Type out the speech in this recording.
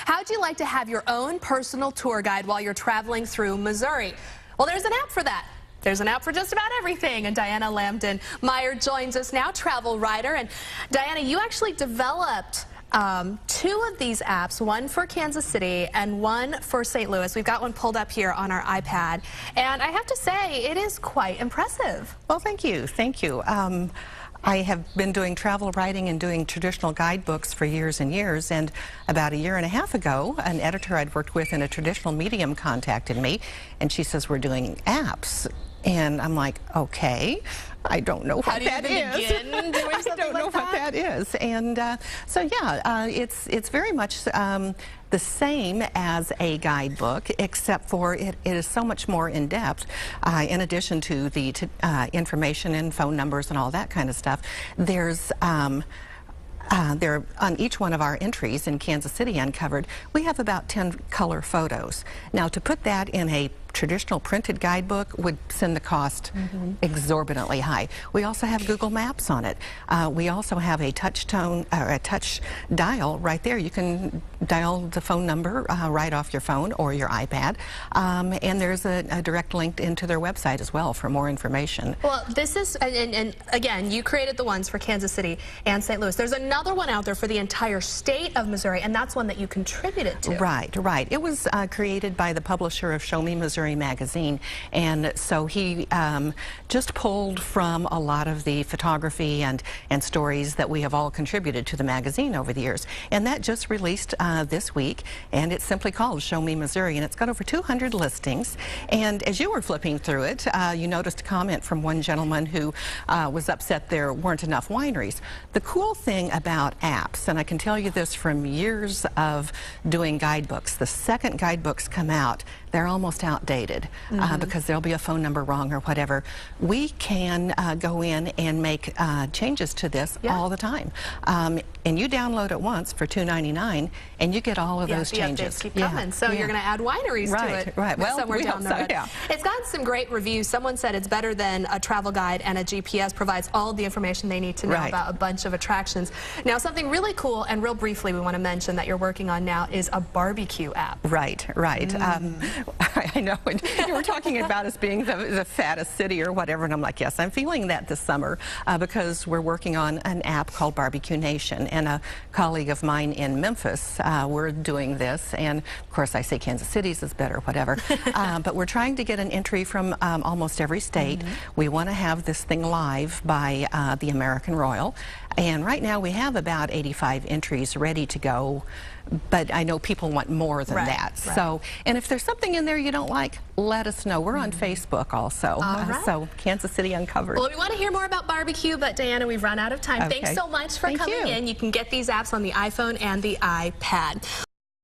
How'd you like to have your own personal tour guide while you're traveling through Missouri? Well, there's an app for that. There's an app for just about everything, and Diana Lambden Meyer joins us now, travel writer. And Diana, you actually developed two of these apps, one for Kansas City and one for St. Louis. We've got one pulled up here on our iPad, and I have to say, it is quite impressive. Well, thank you. Thank you. I have been doing travel writing and doing traditional guidebooks for years and years, and about a year and a half ago, an editor I'd worked with in a traditional medium contacted me, and she says, we're doing apps. And I'm like, okay, I don't know what that is. I don't know what that is. And so yeah, it's very much the same as a guidebook, except for it is so much more in depth. In addition to the information and phone numbers and all that kind of stuff, there's there on each one of our entries in Kansas City Uncovered, we have about 10 color photos. Now, to put that in a traditional printed guidebook would send the cost exorbitantly high. We also have Google Maps on it. We also have a touch tone or a touch dial right there. You can dial the phone number right off your phone or your iPad, and there's a direct link into their website as well for more information. Well, this is, and again, you created the ones for Kansas City and St. Louis. There's another one out there for the entire state of Missouri, and that's one that you contributed to. Right, right. It was created by the publisher of Show Me Missouri magazine, and so he just pulled from a lot of the photography and stories that we have all contributed to the magazine over the years, and that just released this week, and it's simply called Show Me Missouri, and it's got over 200 listings. And as you were flipping through it, you noticed a comment from one gentleman who was upset there weren't enough wineries. The cool thing about apps, and I can tell you this from years of doing guidebooks, the second guidebooks come out, they're almost outdated because there'll be a phone number wrong or whatever. We can go in and make changes to this all the time. And you download it once for $2.99 and you get all of those changes. Keep coming. So you're going to add wineries to it well, somewhere down the road. It's gotten some great reviews. Someone said it's better than a travel guide, and a GPS provides all the information they need to know about a bunch of attractions. Now, something really cool and real briefly we want to mention that you're working on now is a barbecue app. Right. I know, and you were talking about us being the fattest city or whatever, and I'm like, yes, I'm feeling that this summer because we're working on an app called Barbecue Nation, and a colleague of mine in Memphis, we're doing this, and of course I say Kansas City's is better, whatever, but we're trying to get an entry from almost every state. We want to have this thing live by the American Royal, and right now we have about 85 entries ready to go, but I know people want more than that. So, and if there's something in there you don't like, let us know. We're on Facebook also. So Kansas City Uncovered. Well, we want to hear more about barbecue, but Diana, we've run out of time. Thanks so much for coming in. You can get these apps on the iPhone and the iPad.